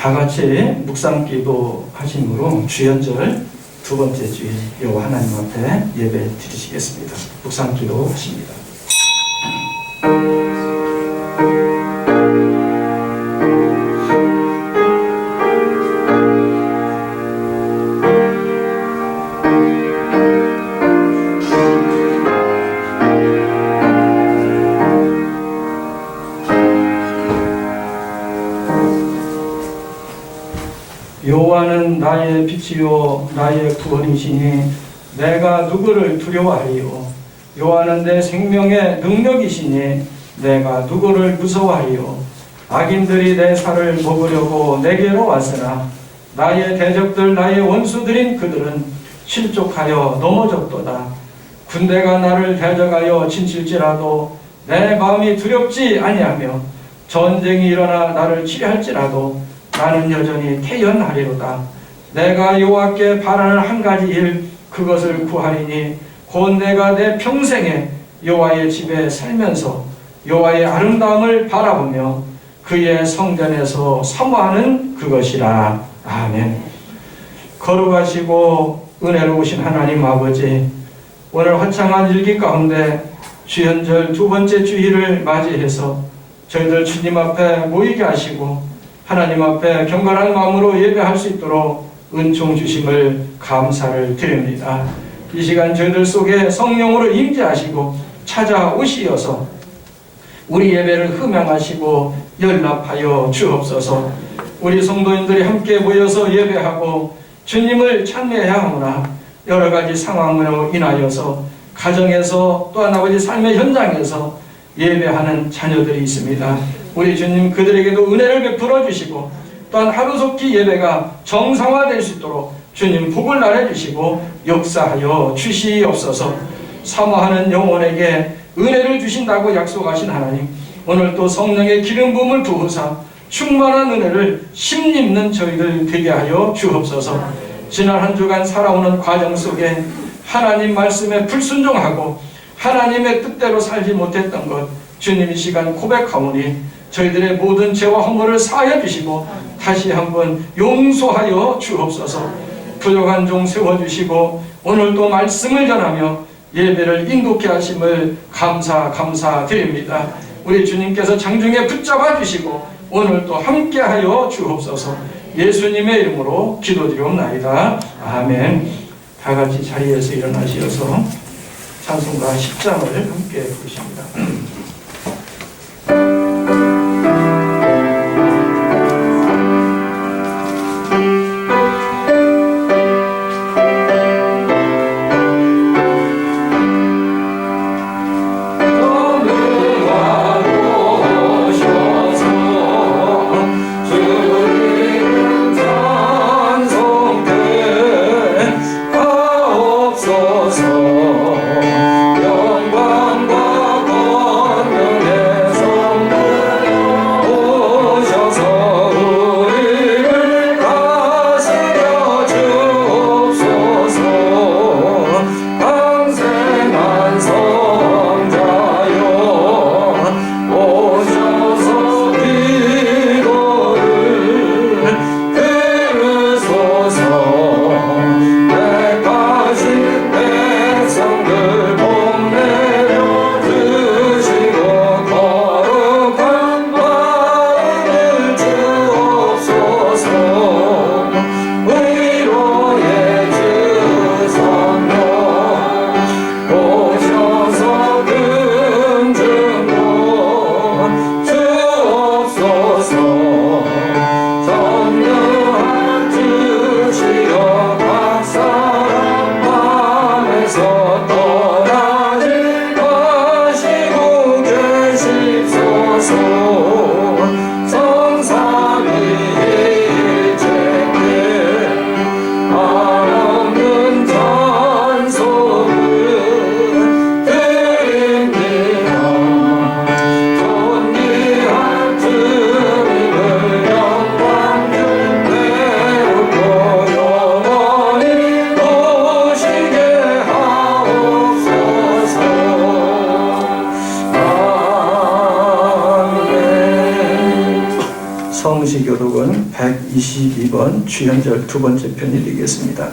다 같이 묵상기도 하심으로 주연절 두 번째 주일 여호와 하나님 앞에 예배 드리시겠습니다. 묵상기도 하십니다. 여호와는 나의 빛이요 나의 구원이시니 내가 누구를 두려워하리요. 여호와는 내 생명의 능력이시니 내가 누구를 무서워하리요. 악인들이 내 살을 먹으려고 내게로 왔으나 나의 대적들 나의 원수들인 그들은 실족하여 넘어졌도다. 군대가 나를 대적하여 진칠지라도 내 마음이 두렵지 아니하며 전쟁이 일어나 나를 치료할지라도 나는 여전히 태연하리로다. 내가 여호와께 바라는 한 가지 일 그것을 구하리니 곧 내가 내 평생에 여호와의 집에 살면서 여호와의 아름다움을 바라보며 그의 성전에서 사모하는 그것이라. 아멘. 거룩하시고 은혜로우신 하나님 아버지, 오늘 화창한 일기 가운데 주연절 두 번째 주일을 맞이해서 저희들 주님 앞에 모이게 하시고 하나님 앞에 경건한 마음으로 예배할 수 있도록 은총 주심을 감사를 드립니다. 이 시간 저희들 속에 성령으로 임재하시고 찾아오시어서 우리 예배를 흠양하시고 연락하여 주옵소서. 우리 성도인들이 함께 모여서 예배하고 주님을 찬미해야 하구나. 여러 가지 상황으로 인하여서 가정에서 또한 아버지 삶의 현장에서 예배하는 자녀들이 있습니다. 우리 주님 그들에게도 은혜를 베풀어 주시고 또한 하루속히 예배가 정상화될 수 있도록 주님 복을 나눠주시고 역사하여 주시옵소서. 사모하는 영혼에게 은혜를 주신다고 약속하신 하나님, 오늘 또 성령의 기름 부음을 부으사 충만한 은혜를 심입는 저희들 되게 하여 주옵소서. 지난 한 주간 살아오는 과정 속에 하나님 말씀에 불순종하고 하나님의 뜻대로 살지 못했던 것 주님 이 시간 고백하오니 저희들의 모든 죄와 허물을 사하여 주시고 다시 한번 용서하여 주옵소서. 부족한 종 세워주시고 오늘도 말씀을 전하며 예배를 인도케 하심을 감사드립니다. 우리 주님께서 장중에 붙잡아 주시고 오늘도 함께하여 주옵소서. 예수님의 이름으로 기도드리옵나이다. 아멘. 다 같이 자리에서 일어나시어서 찬송가 10장을 함께 부르십니다. 영광과 성시교독은 122번 주현절 두 번째 편이 되겠습니다.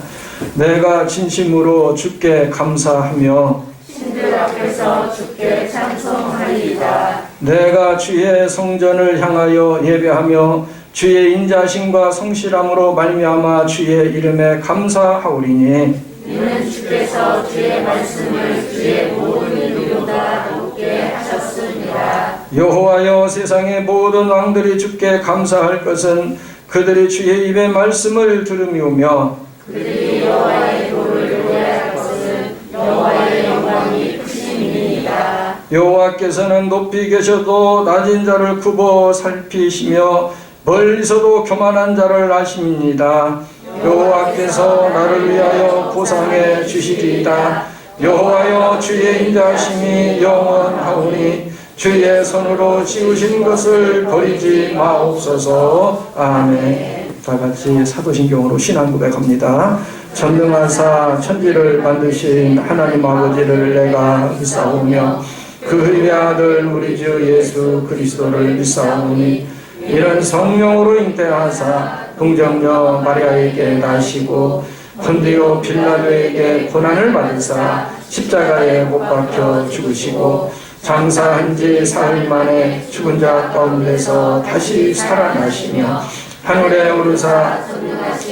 내가 진심으로 주께 감사하며 신들 앞에서 주께 찬송하리이다. 내가 주의 성전을 향하여 예배하며 주의 인자심과 성실함으로 말미암아 주의 이름에 감사하오리니 이는 주께서 주의 말씀을 주의 모든 이름보다 높게 하셨습니다. 여호와여, 세상의 모든 왕들이 주께 감사할 것은 그들이 주의 입의 말씀을 들음이오며 그들이 여호와의 도를 노래할 것은 여호와의 영광이 크심이니이다. 여호와께서는 높이 계셔도 낮은 자를 굽어 살피시며 멀리서도 교만한 자를 아심이니이다. 여호와께서 나를 위하여 보상해 주시리이다. 여호와여, 주의 인자심이 영원하오니 주의 손으로 지으신 것을 버리지 마옵소서. 아멘. 다 같이 사도신경으로 신앙 고백합니다. 전능하사 천지를 만드신 하나님 아버지를 내가 믿사오며 그의 아들 우리 주 예수 그리스도를 믿사오니 이런 성령으로 잉태하사 동정녀 마리아에게 나시고 본디오 빌라도에게 고난을 받으사 십자가에 못 박혀 죽으시고 장사한 지 사흘 만에 죽은 자 가운데서 다시 살아나시며 하늘에 오르사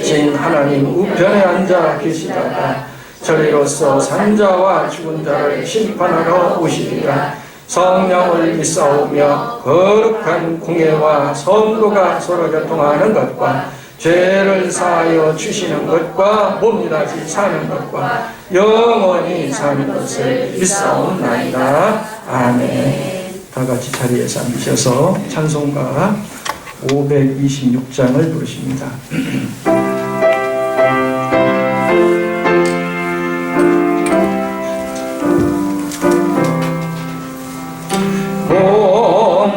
진 하나님 우편에 앉아 계시다가 저리로서 산자와 죽은 자를 심판하러 오시리라. 성령을 믿사오며 거룩한 공예와 성도가 서로 교통하는 것과 죄를 사하여 주시는 것과 몸이다시 사는 것과 영원히 사는 것을 믿사옵나이다. 아멘. 다 같이 자리에서 앉으셔서 찬송가 526장을 부르십니다.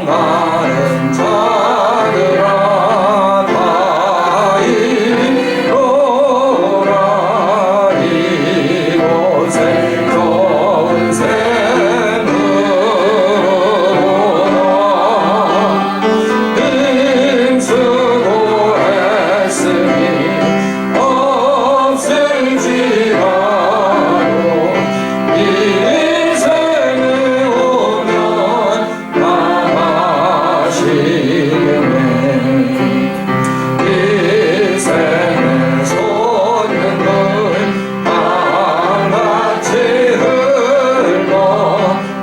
많은 자들아 다 이로라. 이곳에 좋은 샘으로라 힘쓰고 애쓰니 없을지라도 인생에 오면 이 생의 소년들 다같이 흘러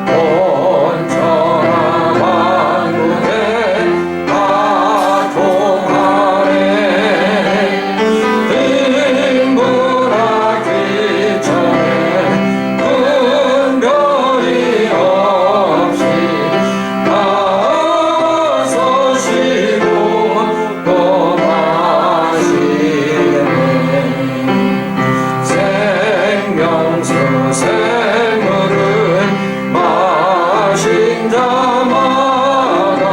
온전한 만국에 다 통하네. 빈부나 귀천에 분별이 없이 다 서시고 또 마시네. 생명수 샘물을 마신 자마다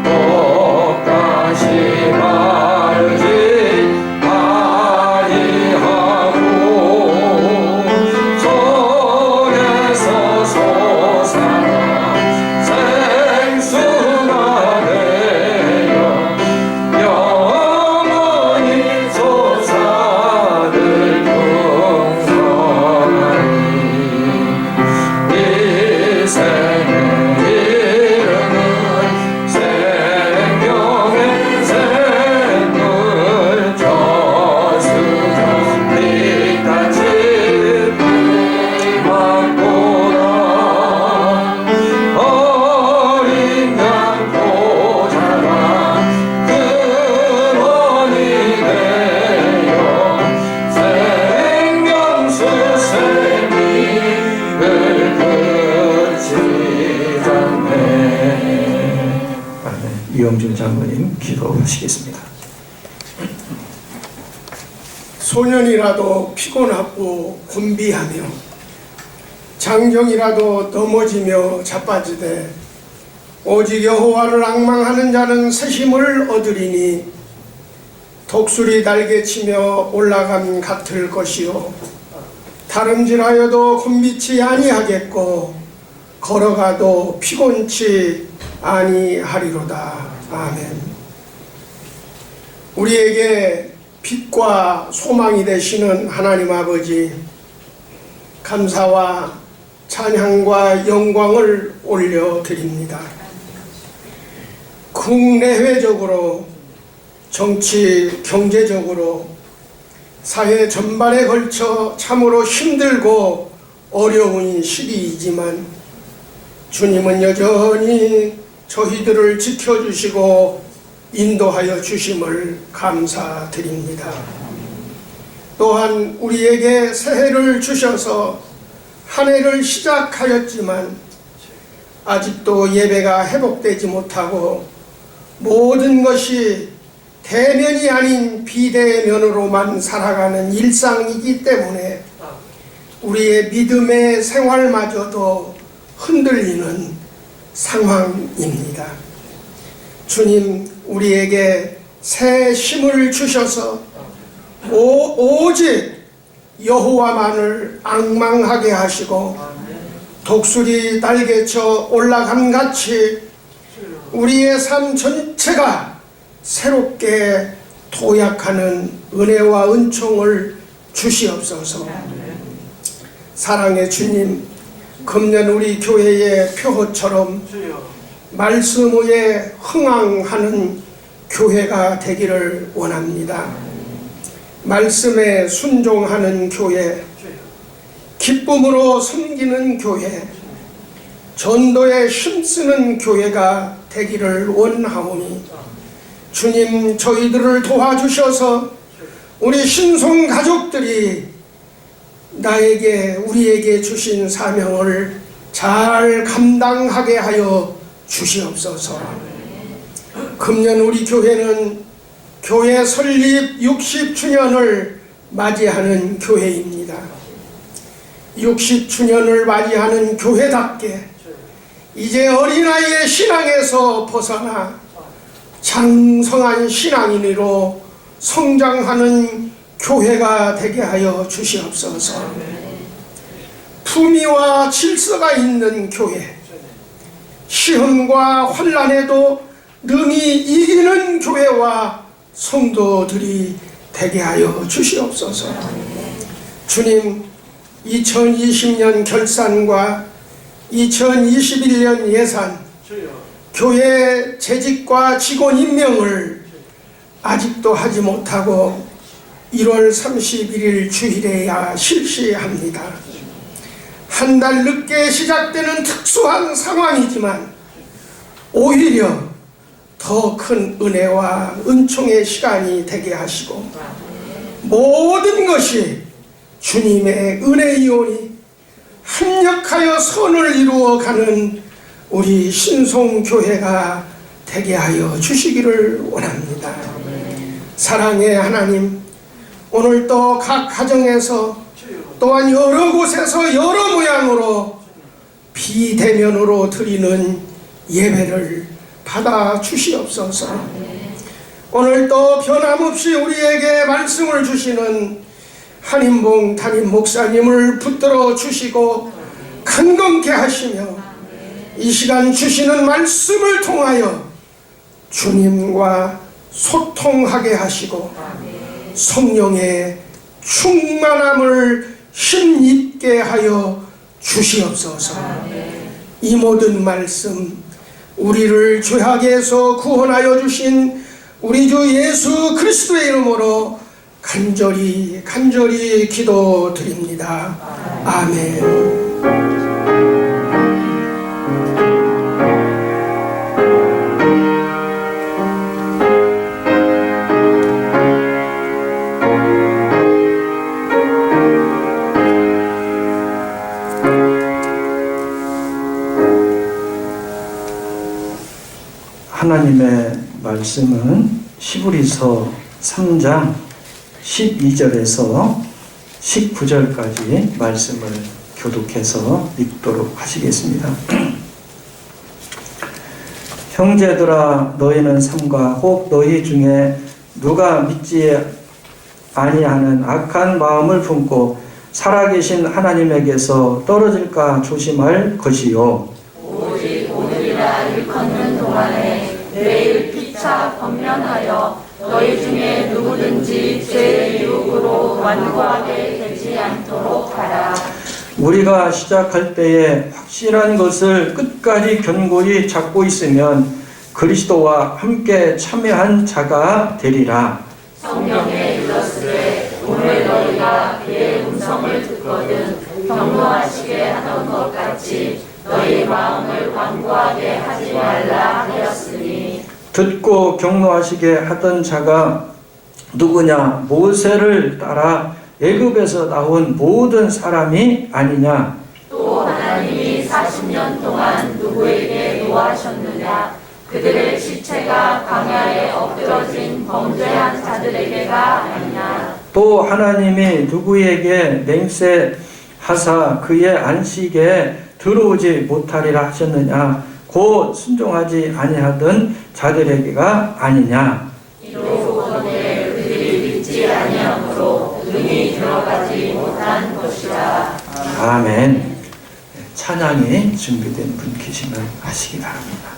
똑같이 마르지 아니하고 손에서 솟아나 생수가 되어 영원히 솟아들 풍성하니 이 생의 이름은 생명의 샘물 저수저 빛같이 막보다 어린 양 보자라 근원이 되어 생명수 샘이 그치잖네. 이영준 장로님 기도하시겠습니다. 소년이라도 피곤하고 곤비하며 장정이라도 넘어지며 자빠지되 오직 여호와를 앙망하는 자는 새 힘을 얻으리니 독수리 날개치며 올라감 같을 것이요 다름질하여도 곤비치 아니하겠고 걸어가도 피곤치 아니하리로다. 아멘. 우리에게 빛과 소망이 되시는 하나님 아버지, 감사와 찬양과 영광을 올려드립니다. 국내외적으로, 정치, 경제적으로, 사회 전반에 걸쳐 참으로 힘들고 어려운 시기이지만 주님은 여전히 저희들을 지켜주시고 인도하여 주심을 감사드립니다. 또한 우리에게 새해를 주셔서 한 해를 시작하였지만 아직도 예배가 회복되지 못하고 모든 것이 대면이 아닌 비대면으로만 살아가는 일상이기 때문에 우리의 믿음의 생활마저도 흔들리는 상황입니다. 주님, 우리에게 새 힘을 주셔서 오직 여호와만을 앙망하게 하시고 독수리 날개쳐 올라감 같이 우리의 삶 전체가 새롭게 도약하는 은혜와 은총을 주시옵소서. 사랑의 주님, 금년 우리 교회의 표어처럼 말씀 위에 흥황하는 교회가 되기를 원합니다. 말씀에 순종하는 교회, 기쁨으로 섬기는 교회, 전도에 힘쓰는 교회가 되기를 원하오니 주님, 저희들을 도와주셔서 우리 신송 가족들이 우리에게 주신 사명을 잘 감당하게 하여 주시옵소서. 금년 우리 교회는 교회 설립 60주년을 맞이하는 교회입니다. 60주년을 맞이하는 교회답게 이제 어린아이의 신앙에서 벗어나 장성한 신앙인으로 성장하는 교회가 되게 하여 주시옵소서. 품위와 질서가 있는 교회, 시험과 환난에도 능히 이기는 교회와 성도들이 되게 하여 주시옵소서. 주님, 2020년 결산과 2021년 예산, 교회 재직과 직원 임명을 아직도 하지 못하고 1월 31일 주일에야 실시합니다. 한 달 늦게 시작되는 특수한 상황이지만 오히려 더 큰 은혜와 은총의 시간이 되게 하시고 모든 것이 주님의 은혜이오니 합력하여 선을 이루어가는 우리 신송교회가 되게 하여 주시기를 원합니다. 사랑의 하나님, 오늘 또 각 가정에서 또한 여러 곳에서 여러 모양으로 비대면으로 드리는 예배를 받아 주시옵소서. 오늘 또 변함없이 우리에게 말씀을 주시는 한인봉 담임 목사님을 붙들어 주시고 강건케 하시며 이 시간 주시는 말씀을 통하여 주님과 소통하게 하시고 성령의 충만함을 힘있게 하여 주시옵소서. 이 모든 말씀 우리를 죄악에서 구원하여 주신 우리 주 예수 그리스도의 이름으로 간절히 기도드립니다. 아멘. 하나님의 말씀은 히브리서 3장 12절에서 19절까지 말씀을 교독해서 읽도록 하시겠습니다. 형제들아, 너희는 삼가 혹 너희 중에 누가 믿지 아니하는 악한 마음을 품고 살아계신 하나님에게서 떨어질까 조심할 것이요, 오직 오늘이라 일컫는 동안에 매일 피차 권면하여 너희 중에 누구든지 죄의 유혹으로 완고하게 되지 않도록 하라. 우리가 시작할 때에 확실한 것을 끝까지 견고히 잡고 있으면 그리스도와 함께 참여한 자가 되리라. 성경에 일렀으되 오늘 너희가 그의 음성을 듣거든 경고하시게 하던 것 같이 너희 마음을 완고하게 하지 말라 하였으니 듣고 경노하시게 하던 자가 누구냐? 모세를 따라 애굽에서 나온 모든 사람이 아니냐? 또 하나님이 40년 동안 누구에게 노하셨느냐? 그들의 시체가 광야에 엎드러진 범죄한 자들에게가 아니냐? 또 하나님이 누구에게 맹세하사 그의 안식에 들어오지 못하리라 하셨느냐? 곧 순종하지 아니하던 자들에게가 아니냐? 이로소건에 그들이 믿지 아니함으로 능히 들어가지 못한 것이라. 아멘. 찬양이 준비된 분 계시면 하시기 바랍니다.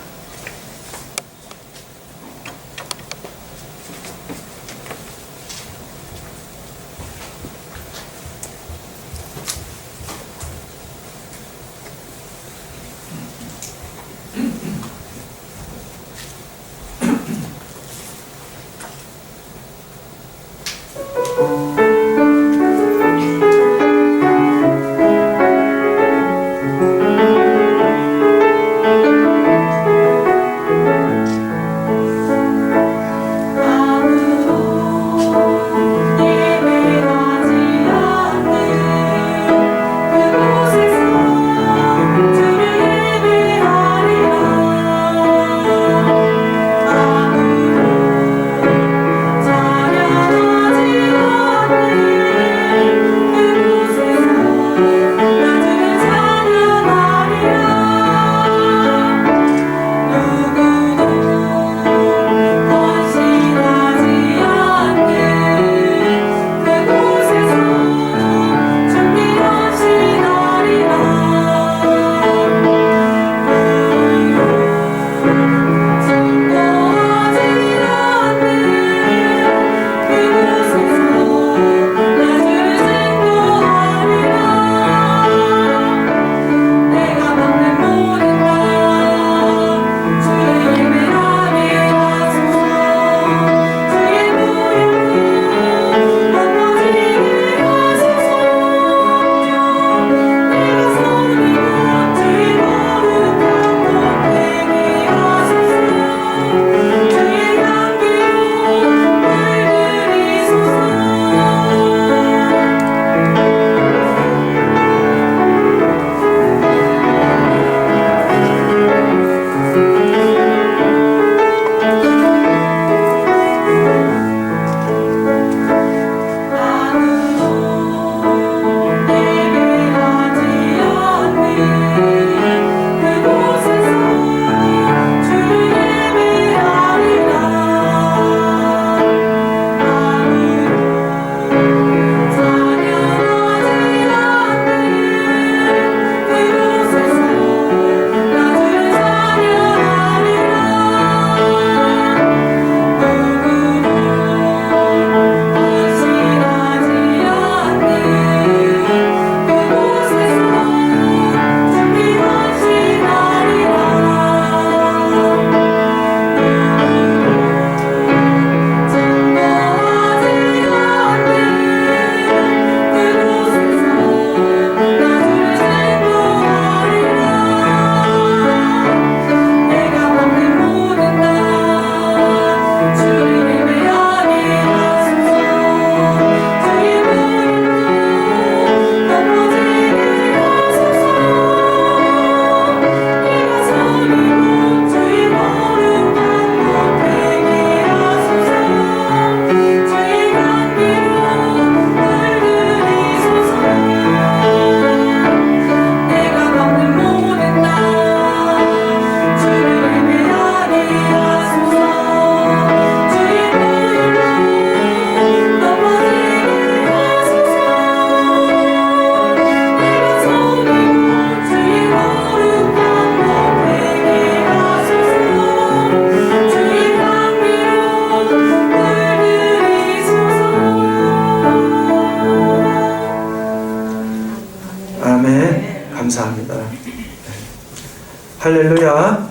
할렐루야.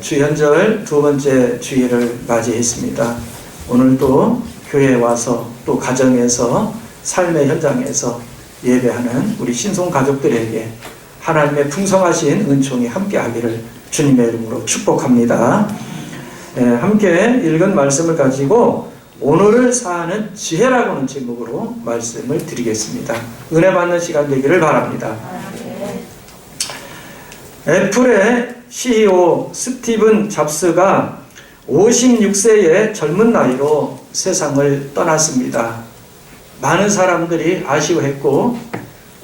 주현절 두 번째 주일을 맞이했습니다. 오늘도 교회에 와서 또 가정에서 삶의 현장에서 예배하는 우리 신송 가족들에게 하나님의 풍성하신 은총이 함께하기를 주님의 이름으로 축복합니다. 함께 읽은 말씀을 가지고 오늘을 사는 지혜라고 하는 제목으로 말씀을 드리겠습니다. 은혜 받는 시간 되기를 바랍니다. 애플의 CEO 스티븐 잡스가 56세의 젊은 나이로 세상을 떠났습니다. 많은 사람들이 아쉬워했고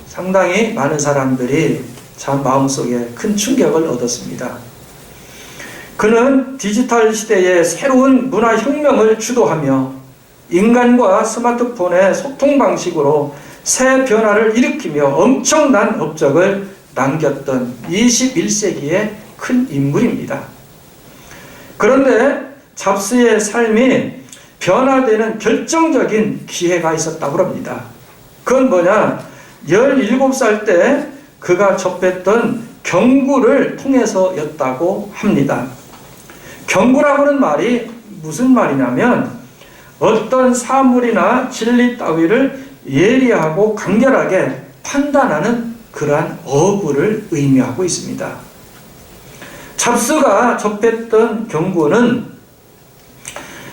상당히 많은 사람들이 참 마음속에 큰 충격을 얻었습니다. 그는 디지털 시대의 새로운 문화혁명을 주도하며 인간과 스마트폰의 소통 방식으로 새 변화를 일으키며 엄청난 업적을 남겼던 21세기의 큰 인물입니다. 그런데 잡스의 삶이 변화되는 결정적인 기회가 있었다고 합니다. 그건 뭐냐? 17살 때 그가 접했던 경구를 통해서였다고 합니다. 경구라고는 말이 무슨 말이냐면 어떤 사물이나 진리 따위를 예리하고 간결하게 판단하는 그러한 어부를 의미하고 있습니다. 잡스가 접했던 경고는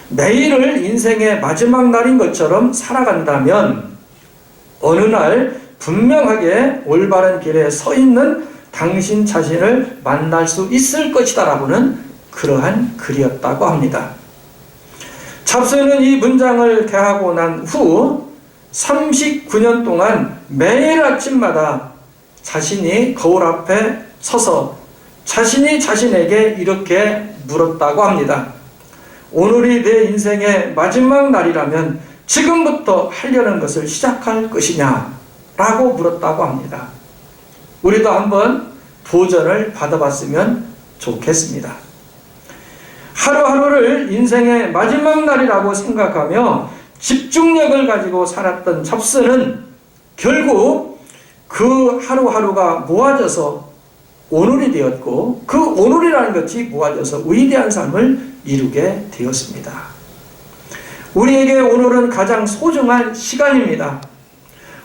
내일을 인생의 마지막 날인 것처럼 살아간다면 어느 날 분명하게 올바른 길에 서 있는 당신 자신을 만날 수 있을 것이다 라고는 그러한 글이었다고 합니다. 잡스는 이 문장을 개하고 난 후 39년 동안 매일 아침마다 자신이 거울 앞에 서서 자신이 자신에게 이렇게 물었다고 합니다. 오늘이 내 인생의 마지막 날이라면 지금부터 하려는 것을 시작할 것이냐? 라고 물었다고 합니다. 우리도 한번 도전을 받아봤으면 좋겠습니다. 하루하루를 인생의 마지막 날이라고 생각하며 집중력을 가지고 살았던 잡스는 결국 그 하루하루가 모아져서 오늘이 되었고 그 오늘이라는 것이 모아져서 위대한 삶을 이루게 되었습니다. 우리에게 오늘은 가장 소중한 시간입니다.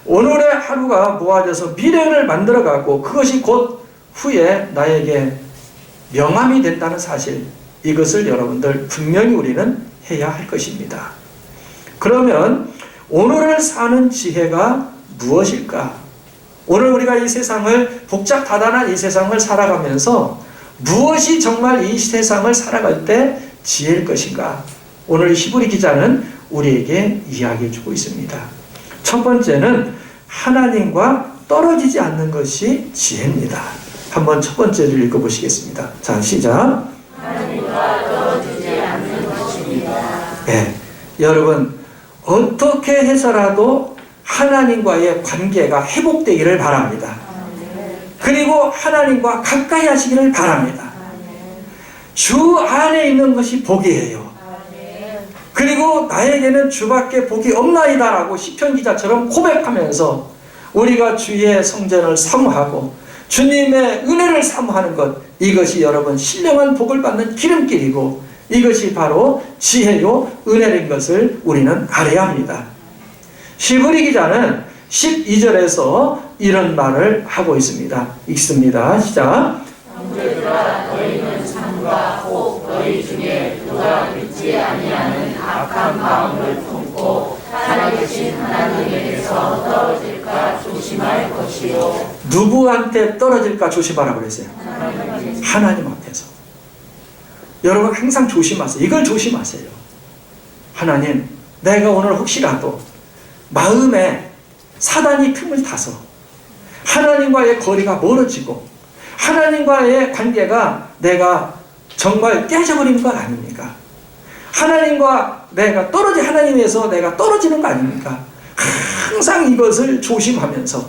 오늘의 하루가 모아져서 미래를 만들어가고 그것이 곧 후에 나에게 명함이 된다는 사실, 이것을 여러분들 분명히 우리는 해야 할 것입니다. 그러면 오늘을 사는 지혜가 무엇일까? 오늘 우리가 이 세상을 복잡다단한 이 세상을 살아가면서 무엇이 정말 이 세상을 살아갈 때 지혜일 것인가? 오늘 히브리 기자는 우리에게 이야기해 주고 있습니다. 첫 번째는 하나님과 떨어지지 않는 것이 지혜입니다. 한번 첫 번째를 읽어보시겠습니다. 자, 시작. 하나님과 떨어지지 않는 것입니다. 네, 여러분 어떻게 해서라도 하나님과의 관계가 회복되기를 바랍니다. 그리고 하나님과 가까이 하시기를 바랍니다. 주 안에 있는 것이 복이에요. 그리고 나에게는 주밖에 복이 없나이다 라고 시편 기자처럼 고백하면서 우리가 주의 성전을 사모하고 주님의 은혜를 사모하는 것, 이것이 여러분 신령한 복을 받는 기름길이고 이것이 바로 지혜요 은혜인 것을 우리는 알아야 합니다. 히브리 기자는 12절에서 이런 말을 하고 있습니다. 읽습니다. 시작. 형제들아, 너희는 삶과 혹 너희 중에 누가 믿지 아니하는 악한 마음을 품고 살아계신 하나님에게서 떨어질까 조심할 것이요. 누구한테 떨어질까 조심하라고 그랬어요? 하나님 앞에서. 여러분 항상 조심하세요. 이걸 조심하세요. 하나님, 내가 오늘 혹시라도 마음에 사단이 틈을 타서 하나님과의 거리가 멀어지고 하나님과의 관계가 내가 정말 깨져버리는 거 아닙니까? 하나님과 내가 하나님에서 내가 떨어지는 거 아닙니까? 항상 이것을 조심하면서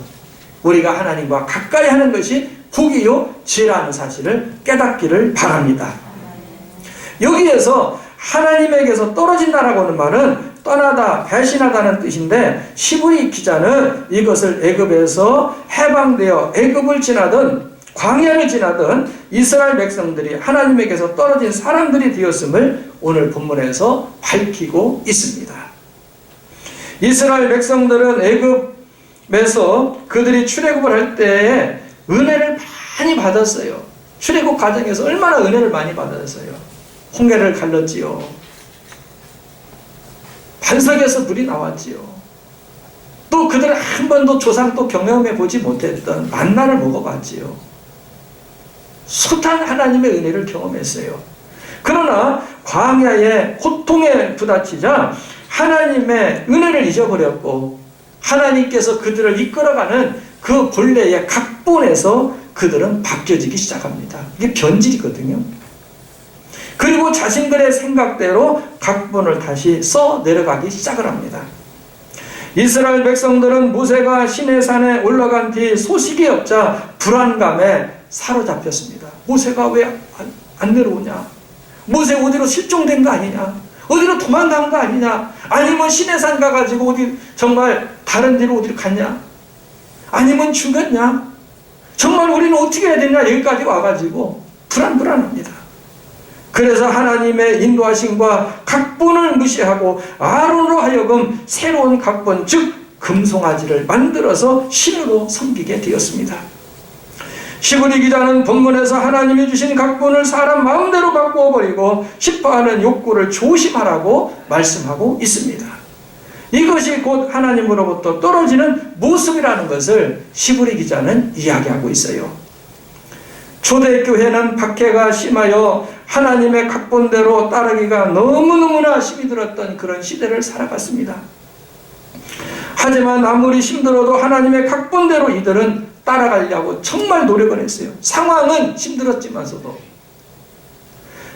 우리가 하나님과 가까이 하는 것이 복이요 지혜라는 사실을 깨닫기를 바랍니다. 여기에서 하나님에게서 떨어진다라고 하는 말은 떠나다, 배신하다는 뜻인데 히브리 기자는 이것을 애굽에서 해방되어 애굽을 지나던 광야를 지나던 이스라엘 백성들이 하나님에게서 떨어진 사람들이 되었음을 오늘 본문에서 밝히고 있습니다. 이스라엘 백성들은 애굽에서 그들이 출애굽을 할 때에 은혜를 많이 받았어요. 출애굽 과정에서 얼마나 은혜를 많이 받았어요. 홍해를 갈랐지요. 반석에서 물이 나왔지요. 또 그들은 한 번도 조상도 경험해 보지 못했던 만나를 먹어봤지요. 숱한 하나님의 은혜를 경험했어요. 그러나 광야의 고통에 부딪히자 하나님의 은혜를 잊어버렸고 하나님께서 그들을 이끌어가는 그 본래의 각본에서 그들은 바뀌어지기 시작합니다. 이게 변질이거든요. 그리고 자신들의 생각대로 각본을 다시 써 내려가기 시작을 합니다. 이스라엘 백성들은 모세가 시내산에 올라간 뒤 소식이 없자 불안감에 사로잡혔습니다. 모세가 왜 안 내려오냐? 모세 어디로 실종된 거 아니냐? 어디로 도망간 거 아니냐? 아니면 시내산 가가지고 어디 정말 다른 데로 어디로 갔냐? 아니면 죽었냐? 정말 우리는 어떻게 해야 되냐? 여기까지 와가지고 불안합니다. 그래서 하나님의 인도하심과 각본을 무시하고 아론으로 하여금 새로운 각본, 즉 금송아지를 만들어서 신으로 섬기게 되었습니다. 시브리 기자는 본문에서 하나님이 주신 각본을 사람 마음대로 바꾸어버리고 싶어하는 욕구를 조심하라고 말씀하고 있습니다. 이것이 곧 하나님으로부터 떨어지는 모습이라는 것을 시브리 기자는 이야기하고 있어요. 초대교회는 박해가 심하여 하나님의 각본대로 따르기가 너무너무나 힘이 들었던 그런 시대를 살아갔습니다. 하지만 아무리 힘들어도 하나님의 각본대로 이들은 따라가려고 정말 노력을 했어요. 상황은 힘들었지만서도.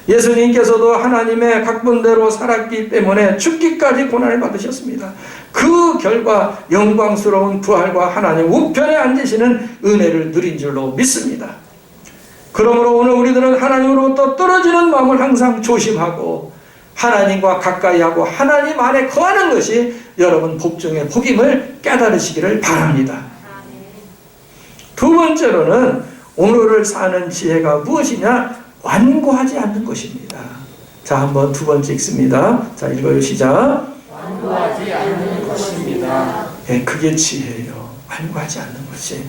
예수님께서도 하나님의 각본대로 살았기 때문에 죽기까지 고난을 받으셨습니다. 그 결과 영광스러운 부활과 하나님 우편에 앉으시는 은혜를 누린 줄로 믿습니다. 그러므로 오늘 우리들은 하나님으로부터 떨어지는 마음을 항상 조심하고 하나님과 가까이 하고 하나님 안에 거하는 것이 여러분 복 중의 복임을 깨달으시기를 바랍니다. 두 번째로는 오늘을 사는 지혜가 무엇이냐? 완고하지 않는 것입니다. 자, 한번 두 번째 읽습니다. 자, 읽어요. 시작. 완고하지 않는 것입니다. 네, 그게 지혜예요. 완고하지 않는 것이.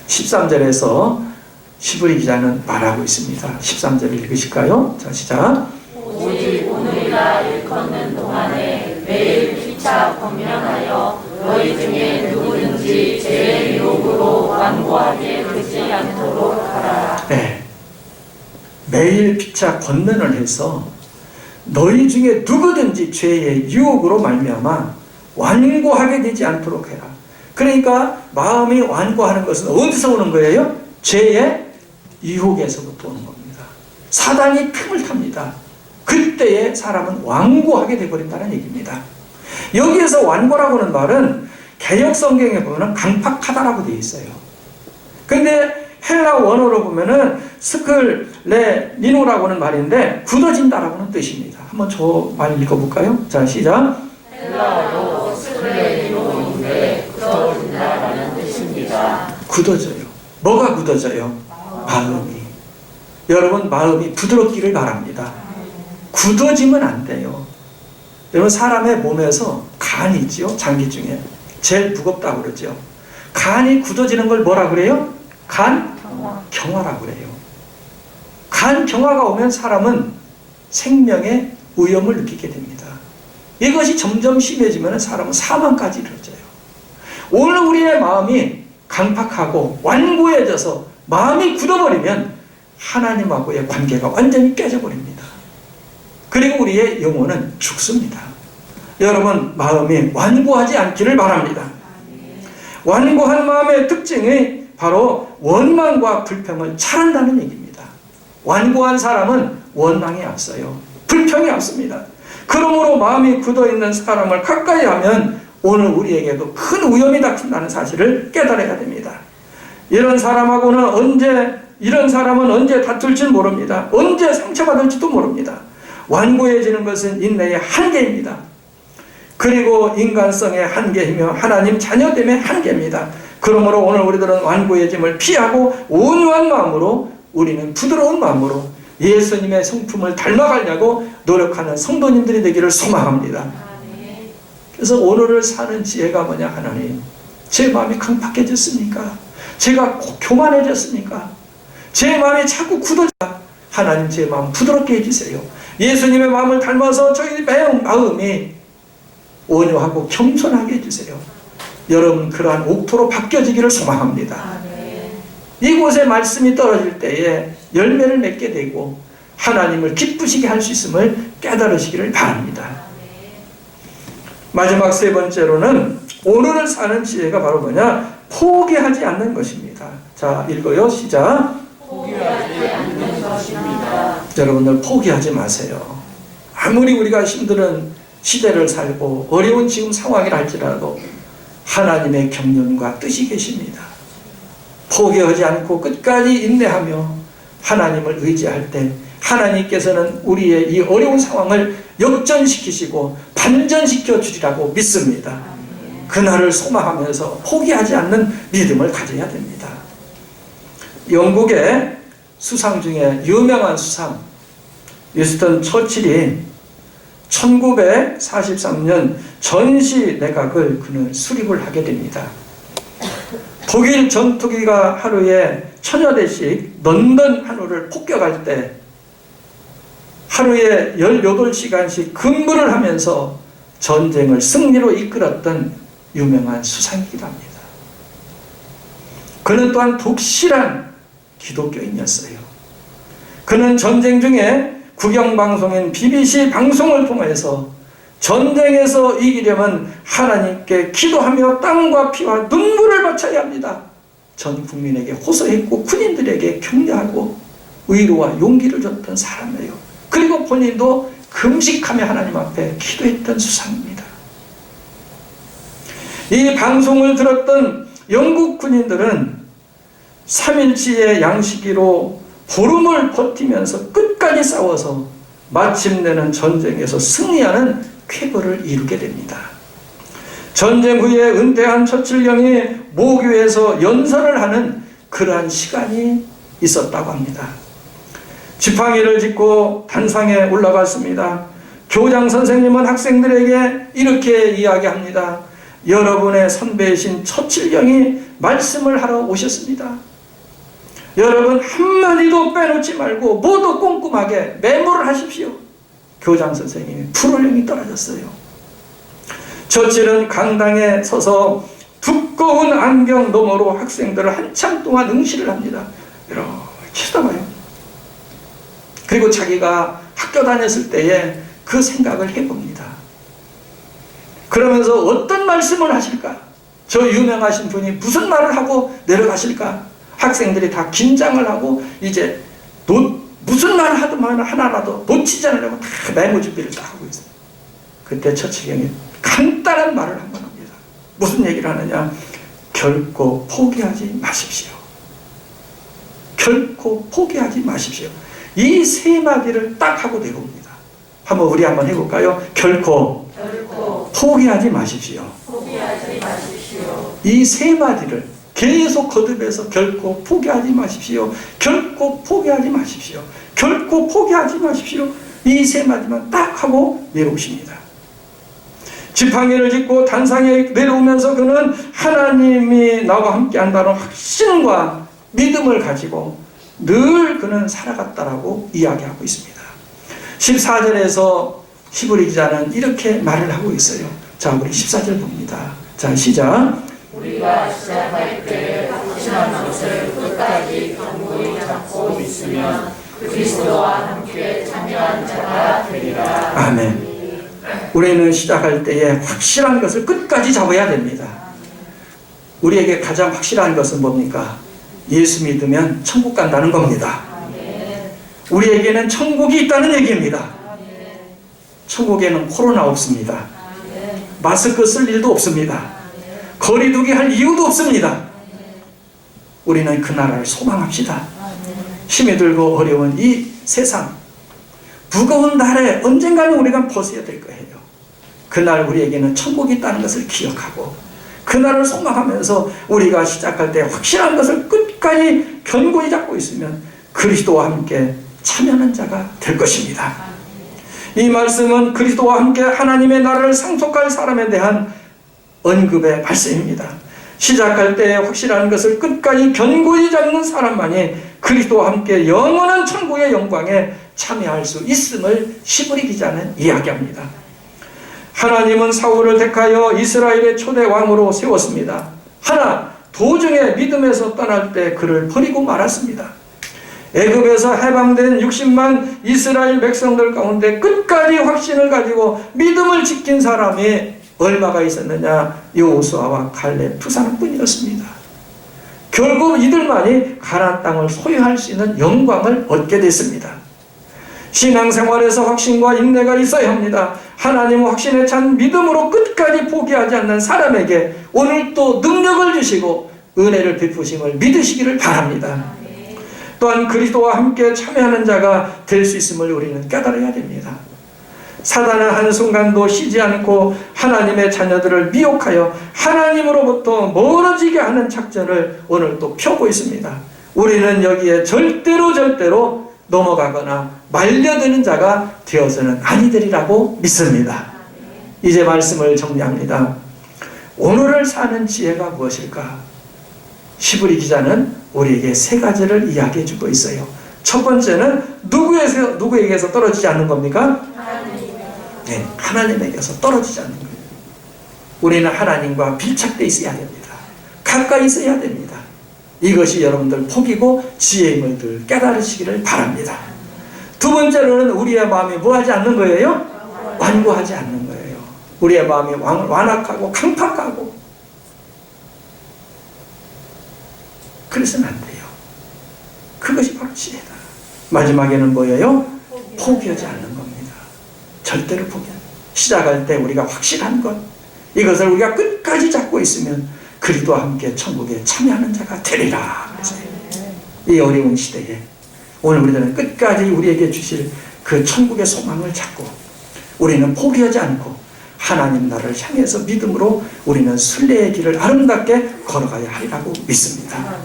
13절에서 시브리 기자는 말하고 있습니다. 13절 읽으실까요? 자, 시작. 오직 오늘이라 일컫는 동안에 매일 피차 권면하여 너희 중에 누구든지 죄의 유혹으로 완고하게 되지 않도록 하라. 네. 매일 피차 권면을 해서 너희 중에 누구든지 죄의 유혹으로 말미암아 완고하게 되지 않도록 해라. 그러니까 마음이 완고하는 것은 어디서 오는 거예요? 죄의 유혹에서부터 오는 겁니다. 사단이 틈을 탑니다. 그때에 사람은 완고하게 되어버린다는 얘기입니다. 여기에서 완고라고 하는 말은 개역 성경에 보면 강팍하다라고 되어 있어요. 근데 헬라 원어로 보면은 스클레니노라고 하는 말인데 굳어진다라고 하는 뜻입니다. 한번 저 말 읽어볼까요? 자, 시작. 헬라어로 스클레니노인데 굳어진다라는 뜻입니다. 굳어져요. 뭐가 굳어져요? 마음이. 여러분 마음이 부드럽기를 바랍니다. 굳어지면 안 돼요. 여러분 사람의 몸에서 간이 있죠. 장기 중에 제일 무겁다고 그러죠. 간이 굳어지는 걸 뭐라 그래요? 경화라고 그래요. 간 경화가 오면 사람은 생명의 위험을 느끼게 됩니다. 이것이 점점 심해지면 사람은 사망까지 이르러져요. 오늘 우리의 마음이 강팍하고 완고해져서 마음이 굳어버리면 하나님하고의 관계가 완전히 깨져버립니다. 그리고 우리의 영혼은 죽습니다. 여러분 마음이 완고하지 않기를 바랍니다. 완고한 마음의 특징이 바로 원망과 불평을 잘한다는 얘기입니다. 완고한 사람은 원망이 앞서요. 불평이 앞섭니다. 그러므로 마음이 굳어있는 사람을 가까이 하면 오늘 우리에게도 큰 위험이 닥친다는 사실을 깨달아야 됩니다. 이런 사람은 언제 다툴지 모릅니다. 언제 상처받을지도 모릅니다. 완고해지는 것은 인내의 한계입니다. 그리고 인간성의 한계이며 하나님 자녀됨의 한계입니다. 그러므로 오늘 우리들은 완고의 짐을 피하고 온유한 마음으로, 우리는 부드러운 마음으로 예수님의 성품을 닮아가려고 노력하는 성도님들이 되기를 소망합니다. 그래서 오늘을 사는 지혜가 뭐냐? 하나님, 제 마음이 강팍해졌습니까? 제가 교만해졌습니까? 제 마음이 자꾸 굳어져. 하나님, 제 마음 부드럽게 해주세요. 예수님의 마음을 닮아서 저희 마음이 온유하고 겸손하게 해주세요. 여러분, 그러한 옥토로 바뀌어지기를 소망합니다. 이곳에 말씀이 떨어질 때에 열매를 맺게 되고 하나님을 기쁘시게 할 수 있음을 깨달으시기를 바랍니다. 마지막 세 번째로는 오늘을 사는 지혜가 바로 뭐냐? 포기하지 않는 것입니다. 자, 읽어요. 시작. 포기하지 않는 것입니다. 여러분들 포기하지 마세요. 아무리 우리가 힘든 시대를 살고 어려운 지금 상황이라 할지라도 하나님의 경륜과 뜻이 계십니다. 포기하지 않고 끝까지 인내하며 하나님을 의지할 때 하나님께서는 우리의 이 어려운 상황을 역전시키시고 반전시켜 주리라고 믿습니다. 그날을 소망하면서 포기하지 않는 믿음을 가져야 됩니다. 영국의 수상 중에 유명한 수상 윈스턴 처칠이 1943년 전시 내각을 그는 수립을 하게 됩니다. 독일 전투기가 하루에 1000여 대씩 런던 항구를 폭격할 때 하루에 18시간씩 근무를 하면서 전쟁을 승리로 이끌었던 유명한 수상이기도 합니다. 그는 또한 독실한 기독교인이었어요. 그는 전쟁 중에 국영방송인 BBC 방송을 통해서 전쟁에서 이기려면 하나님께 기도하며 땀과 피와 눈물을 바쳐야 합니다. 전 국민에게 호소했고 군인들에게 격려하고 위로와 용기를 줬던 사람이에요. 그리고 본인도 금식하며 하나님 앞에 기도했던 수상입니다. 이 방송을 들었던 영국 군인들은 3일치의 양식이로 보름을 버티면서 끝까지 싸워서 마침내는 전쟁에서 승리하는 쾌거를 이루게 됩니다. 전쟁 후에 은퇴한 처칠령이 모교에서 연설을 하는 그러한 시간이 있었다고 합니다. 지팡이를 짚고 단상에 올라갔습니다. 교장 선생님은 학생들에게 이렇게 이야기합니다. 여러분의 선배이신 처칠령이 말씀을 하러 오셨습니다. 여러분 한마디도 빼놓지 말고 모두 꼼꼼하게 메모를 하십시오. 교장 선생님이 풀올림이 떨어졌어요. 처칠은 강당에 서서 두꺼운 안경 너머로 학생들을 한참 동안 응시를 합니다. 이렇게 쳐다봐요. 그리고 자기가 학교 다녔을 때에 그 생각을 해봅니다. 그러면서 어떤 말씀을 하실까? 저 유명하신 분이 무슨 말을 하고 내려가실까? 학생들이 다 긴장을 하고 이제 무슨 말을 하든 하나라도 놓치지 않으려고 다 메모 준비를 다 하고 있어요. 그때 처칠령이 간단한 말을 한 번 합니다. 무슨 얘기를 하느냐? 결코 포기하지 마십시오. 결코 포기하지 마십시오. 이 세 마디를 딱 하고 내려옵니다. 우리 한번 해볼까요? 결코 포기하지 마십시오. 포기하지 마십시오. 이 세 마디를 계속 거듭해서 결코 포기하지 마십시오. 결코 포기하지 마십시오. 결코 포기하지 마십시오. 이 세 마디만 딱 하고 내려오십니다. 지팡이를 짚고 단상에 내려오면서 그는 하나님이 나와 함께 한다는 확신과 믿음을 가지고 늘 그는 살아갔다라고 이야기하고 있습니다. 14절에서 히브리 기자는 이렇게 말을 하고 있어요. 자, 우리 14절 봅니다. 자, 시작. 우리가 시작할 때 확신한 것을 끝까지 견고히 잡고 있으면 그리스도와 함께 참여한 자가 되리라. 아멘. 우리는 시작할 때에 확실한 것을 끝까지 잡아야 됩니다. 우리에게 가장 확실한 것은 뭡니까? 예수 믿으면 천국 간다는 겁니다. 우리에게는 천국이 있다는 얘기입니다. 천국에는 코로나 없습니다. 마스크 쓸 일도 없습니다. 거리두기 할 이유도 없습니다. 우리는 그 나라를 소망합시다. 힘이 들고 어려운 이 세상, 무거운 날에 언젠가는 우리가 벗어야 될 거예요. 그날 우리에게는 천국이 있다는 것을 기억하고 그날을 소망하면서 우리가 시작할 때 확실한 것을 끝까지 견고히 잡고 있으면 그리스도와 함께 참여하는 자가 될 것입니다. 이 말씀은 그리스도와 함께 하나님의 나라를 상속할 사람에 대한 언급의 말씀입니다. 시작할 때 확실한 것을 끝까지 견고히 잡는 사람만이 그리스도와 함께 영원한 천국의 영광에 참여할 수 있음을 히브리 기자는 이야기합니다. 하나님은 사울을 택하여 이스라엘의 초대 왕으로 세웠습니다. 하나 도중에 믿음에서 떠날 때 그를 버리고 말았습니다. 애굽에서 해방된 60만 이스라엘 백성들 가운데 끝까지 확신을 가지고 믿음을 지킨 사람이 얼마가 있었느냐? 여호수아와 갈렙 두 사람뿐이었습니다. 결국 이들만이 가나안 땅을 소유할 수 있는 영광을 얻게 됐습니다. 신앙생활에서 확신과 인내가 있어야 합니다. 하나님 확신에 찬 믿음으로 끝까지 포기하지 않는 사람에게 오늘 또 능력을 주시고 은혜를 베푸심을 믿으시기를 바랍니다. 또한 그리스도와 함께 참여하는 자가 될 수 있음을 우리는 깨달아야 됩니다. 사단은 한순간도 쉬지 않고 하나님의 자녀들을 미혹하여 하나님으로부터 멀어지게 하는 작전을 오늘 또 펴고 있습니다. 우리는 여기에 절대로 넘어가거나 말려드는 자가 되어서는 아니되리라고 믿습니다. 이제 말씀을 정리합니다. 오늘을 사는 지혜가 무엇일까? 히브리 기자는 우리에게 세 가지를 이야기해 주고 있어요. 첫 번째는 누구에게서 떨어지지 않는 겁니까? 네, 하나님에게서 떨어지지 않는 거예요. 우리는 하나님과 밀착되어 있어야 됩니다. 가까이 있어야 됩니다. 이것이 여러분들 복이고 지혜임을 늘 깨달으시기를 바랍니다. 두 번째로는 우리의 마음이 뭐하지 않는 거예요? 완고하지 않는 거예요. 우리의 마음이 완악하고 강팍하고 그래서는 안 돼요. 그것이 바로 지혜다. 마지막에는 뭐예요? 포기하지 않는 겁니다. 절대로 포기하지. 시작할 때 우리가 확실한 것, 이것을 우리가 끝까지 잡고 있으면 그리스도와 함께 천국에 참여하는 자가 되리라. 이 어려운 시대에 오늘 우리들은 끝까지 우리에게 주실 그 천국의 소망을 잡고 우리는 포기하지 않고 하나님 나라를 향해서 믿음으로 우리는 순례의 길을 아름답게 걸어가야 하리라고 믿습니다.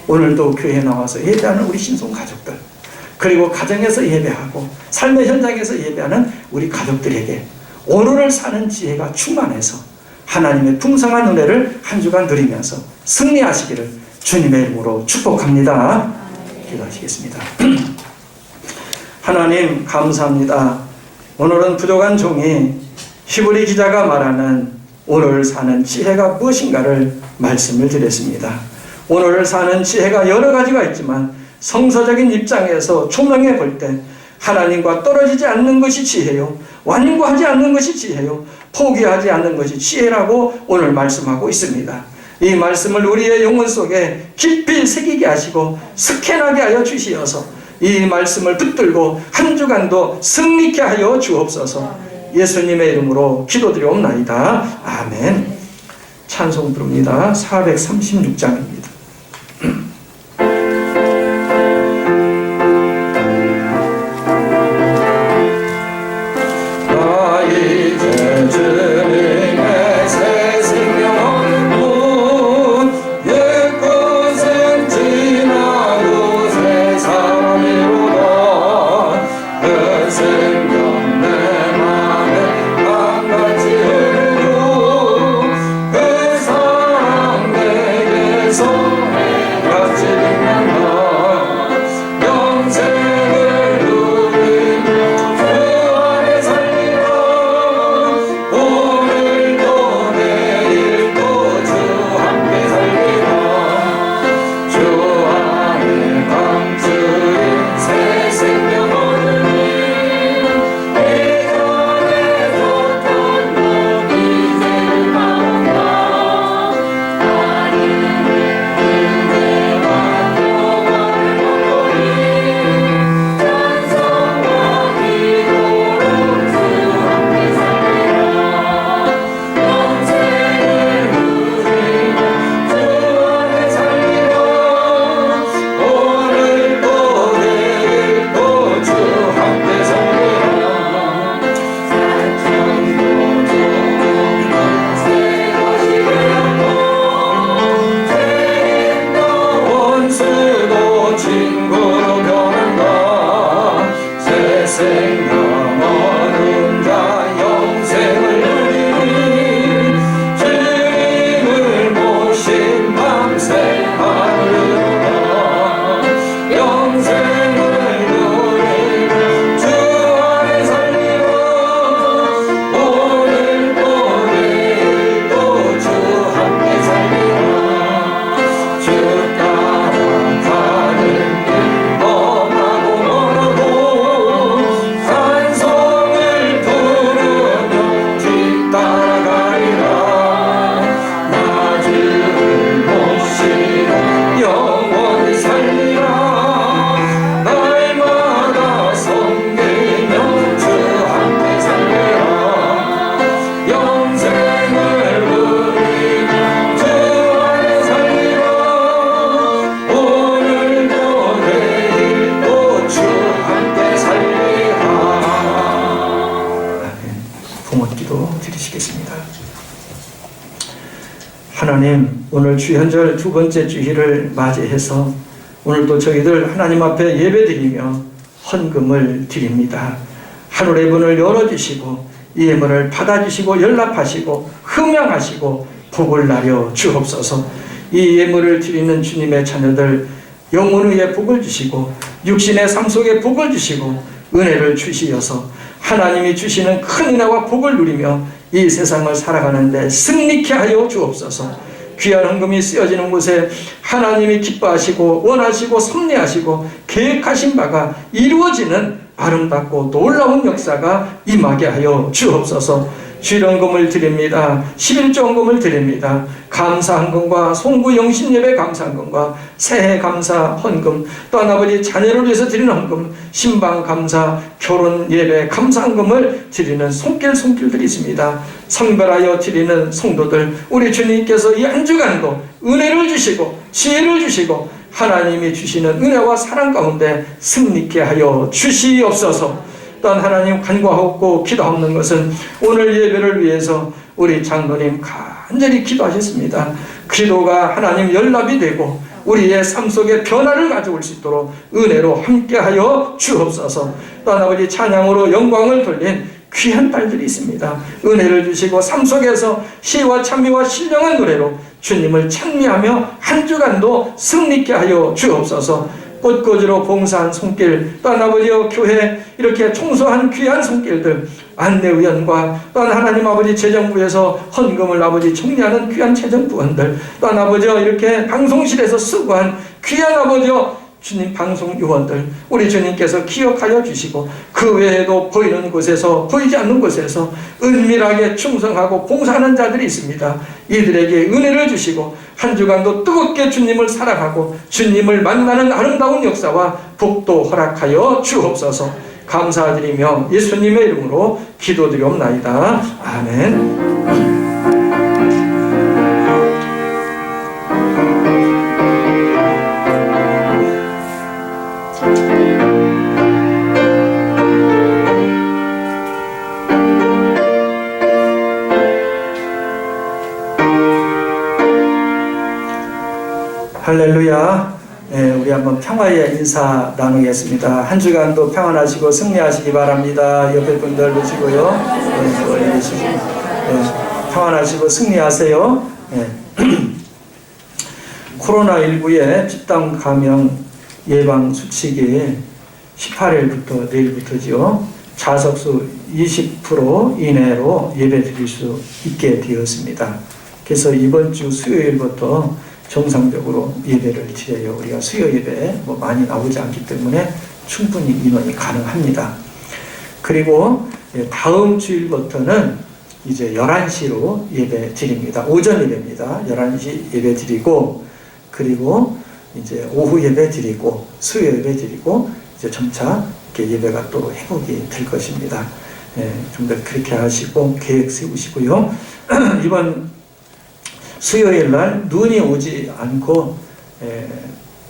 오늘도 교회에 나와서 예배하는 우리 신송 가족들, 그리고 가정에서 예배하고 삶의 현장에서 예배하는 우리 가족들에게 오늘을 사는 지혜가 충만해서 하나님의 풍성한 은혜를 한 주간 누리면서 승리하시기를 주님의 이름으로 축복합니다. 기도하시겠습니다. 하나님 감사합니다. 오늘은 부족한 종이 히브리 기자가 말하는 오늘을 사는 지혜가 무엇인가를 말씀을 드렸습니다. 오늘을 사는 지혜가 여러 가지가 있지만 성서적인 입장에서 조명해 볼 때 하나님과 떨어지지 않는 것이 지혜요, 완고하지 않는 것이 지혜요, 포기하지 않는 것이 지혜라고 오늘 말씀하고 있습니다. 이 말씀을 우리의 영혼 속에 깊이 새기게 하시고 스캔하게 하여 주시어서 이 말씀을 붙들고 한 주간도 승리케 하여 주옵소서. 예수님의 이름으로 기도드리옵나이다. 아멘. 찬송 부릅니다. 436장입니다. 기도하겠습니다. 하나님, 오늘 주현절 두 번째 주일을 맞이해서 오늘도 저희들 하나님 앞에 예배드리며 헌금을 드립니다. 하늘의 문을 열어주시고 이 예물을 받아주시고 연락하시고 흠양하시고 복을 나려 주옵소서. 이 예물을 드리는 주님의 자녀들 영혼의 복을 주시고 육신의 삶 속에 복을 주시고 은혜를 주시어서 하나님이 주시는 큰 은혜와 복을 누리며 이 세상을 살아가는데 승리케 하여 주옵소서. 귀한 헌금이 쓰여지는 곳에 하나님이 기뻐하시고 원하시고 섭리하시고 계획하신 바가 이루어지는 아름답고 놀라운 역사가 임하게 하여 주옵소서. 주일헌금을 드립니다. 11조 헌금을 드립니다. 감사 헌금과 송구 영신예배 감사 헌금과 새해 감사 헌금, 또한 아버지 자녀를 위해서 드리는 헌금, 신방 감사, 결혼 예배 감사 헌금을 드리는 손길들이 있습니다. 성별하여 드리는 성도들, 우리 주님께서 이 한 주간도 은혜를 주시고 지혜를 주시고 하나님이 주시는 은혜와 사랑 가운데 승리케 하여 주시옵소서. 또한 하나님 간과하고 기도하는 것은 오늘 예배를 위해서 우리 장로님 간절히 기도하셨습니다. 기도가 하나님 연락이 되고 우리의 삶 속에 변화를 가져올 수 있도록 은혜로 함께하여 주옵소서. 또한 아버지 찬양으로 영광을 돌린 귀한 딸들이 있습니다. 은혜를 주시고 삶 속에서 시와 찬미와 신령한 노래로 주님을 찬미하며 한 주간도 승리케 하여 주옵소서. 꽃꽂이로 봉사한 손길, 또한 아버지여 교회 이렇게 청소한 귀한 손길들, 안내위원과 또한 하나님 아버지 재정부에서 헌금을 아버지 정리하는 귀한 재정부원들, 또한 아버지여 이렇게 방송실에서 수고한 귀한 아버지여 주님 방송 요원들, 우리 주님께서 기억하여 주시고 그 외에도 보이는 곳에서 보이지 않는 곳에서 은밀하게 충성하고 봉사하는 자들이 있습니다. 이들에게 은혜를 주시고 한 주간도 뜨겁게 주님을 사랑하고 주님을 만나는 아름다운 역사와 복도 허락하여 주옵소서. 감사드리며 예수님의 이름으로 기도드리옵나이다. 아멘. 할렐루야. 우리 한번 평화의 인사 나누겠습니다. 한 주간도 평안하시고 승리하시기 바랍니다. 옆에 분들 보시고요. 평안하시고 승리하세요. 코로나19의 집단 감염 예방 수칙이 18일부터 내일부터지요. 좌석수 20% 이내로 예배 드릴 수 있게 되었습니다. 그래서 이번 주 수요일부터 정상적으로 예배를 드려요. 우리가 수요 예배 많이 나오지 않기 때문에 충분히 인원이 가능합니다. 그리고 다음 주일부터는 이제 11시로 예배 드립니다. 오전 예배입니다. 11시 예배 드리고, 그리고 이제 오후 예배 드리고, 수요 예배 드리고, 이제 점차 이렇게 예배가 또 회복이 될 것입니다. 좀 더 그렇게 하시고 계획 세우시고요. 이번 수요일 날 눈이 오지 않고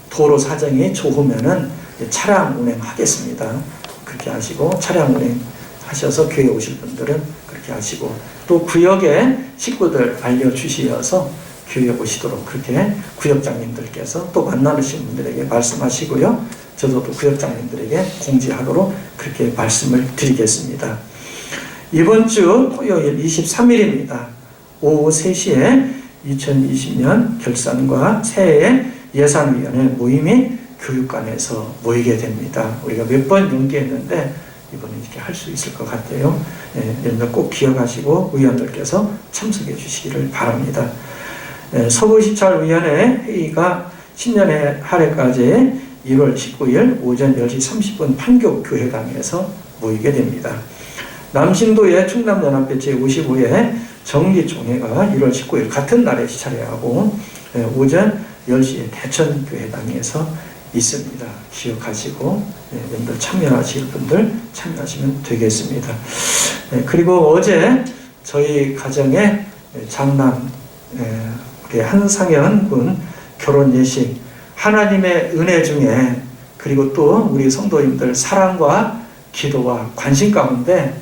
도로 사정이 좋으면은 차량 운행하겠습니다. 그렇게 하시고 차량 운행하셔서 교회 오실 분들은 그렇게 하시고, 또 구역에 식구들 알려주시어서 교회 오시도록 그렇게 구역장님들께서 또 만나신 분들에게 말씀하시고요. 저도 또 구역장님들에게 공지하도록 그렇게 말씀을 드리겠습니다. 이번 주 토요일 23일입니다. 오후 3시에 2020년 결산과 새해 예산위원회 모임이 교육관에서 모이게 됩니다. 우리가 몇 번 연기했는데 이번에 이렇게 할 수 있을 것 같아요. 여러분들 꼭 기억하시고 의원들께서 참석해 주시기를 바랍니다. 서부시찰위원회 회의가 신년의 할애까지 1월 19일 오전 10시 30분 판교교회당에서 모이게 됩니다. 남신도의 충남연합회 제55회 정기총회가 1월 19일 같은 날에 시찰회하고 오전 10시에 대천교회당에서 있습니다. 기억하시고 여러분들 참여하실 분들 참여하시면 되겠습니다. 그리고 어제 저희 가정의 장남 우리 한상현 군 결혼 예식, 하나님의 은혜 중에 그리고 또 우리 성도님들 사랑과 기도와 관심 가운데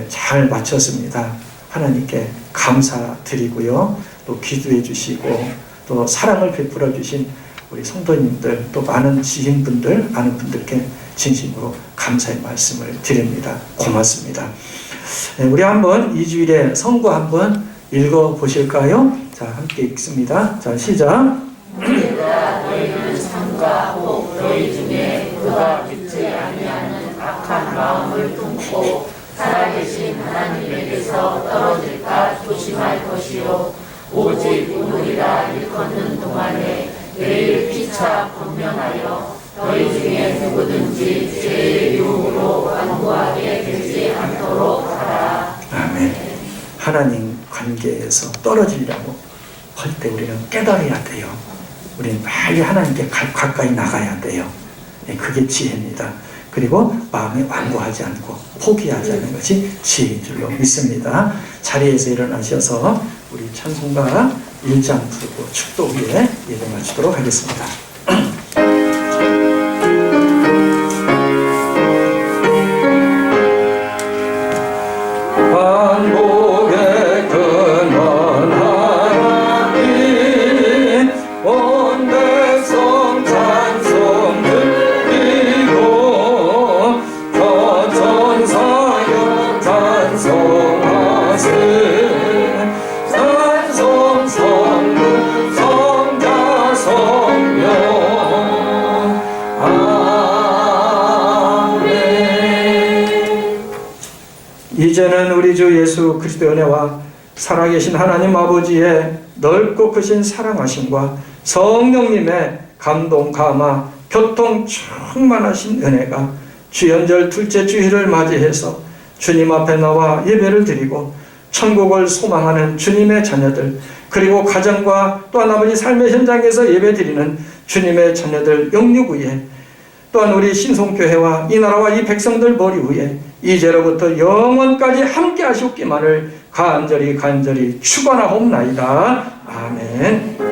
잘 마쳤습니다. 하나님께 감사드리고요. 또 기도해 주시고 또 사랑을 베풀어 주신 우리 성도님들 또 많은 지인분들 아는 분들께 진심으로 감사의 말씀을 드립니다. 고맙습니다. 우리 한번 이 주일에 성구 한번 읽어 보실까요? 자, 함께 읽습니다. 자, 시작. 문제가 너희는 삶과 복 너희 중에 그가 믿지 아니하는 악한 마음을 품고 살아계신 하나님에게서 떨어질까 조심할 것이요 오직 우물이라 일컫는 동안에 매일 피차 권면하여 너희 중에 누구든지 죄의 유혹으로 완고하게 되지 않도록 하라. 아멘. 하나님 관계에서 떨어지려고 할 때 우리는 깨달아야 돼요. 우리는 빨리 하나님께 가까이 나가야 돼요. 그게 지혜입니다. 그리고 마음에 완고하지 않고 포기하지 않는 것이 지혜인 줄로 믿습니다. 자리에서 일어나셔서 우리 찬송가 1장 부르고 축도 위에 예배 마치도록 하겠습니다. 반복의 근원 하나님 온 백성 찬송 드리고 전사여 찬송하세 찬송 성부 성자 성령 아멘. 이제는 우리 주 예수 그리스도의 은혜와 살아계신 하나님 아버지의 넓고 크신 사랑하심과 성령님의 감동 감화 교통 충만하신 은혜가 주연절 둘째 주일을 맞이해서 주님 앞에 나와 예배를 드리고 천국을 소망하는 주님의 자녀들 그리고 가정과 또한 아버지 삶의 현장에서 예배 드리는 주님의 자녀들 영육 위에 또한 우리 신송교회와 이 나라와 이 백성들 머리 위에 이제로부터 영원까지 함께 하시옵기만을 간절히 축원하옵나이다. 아멘.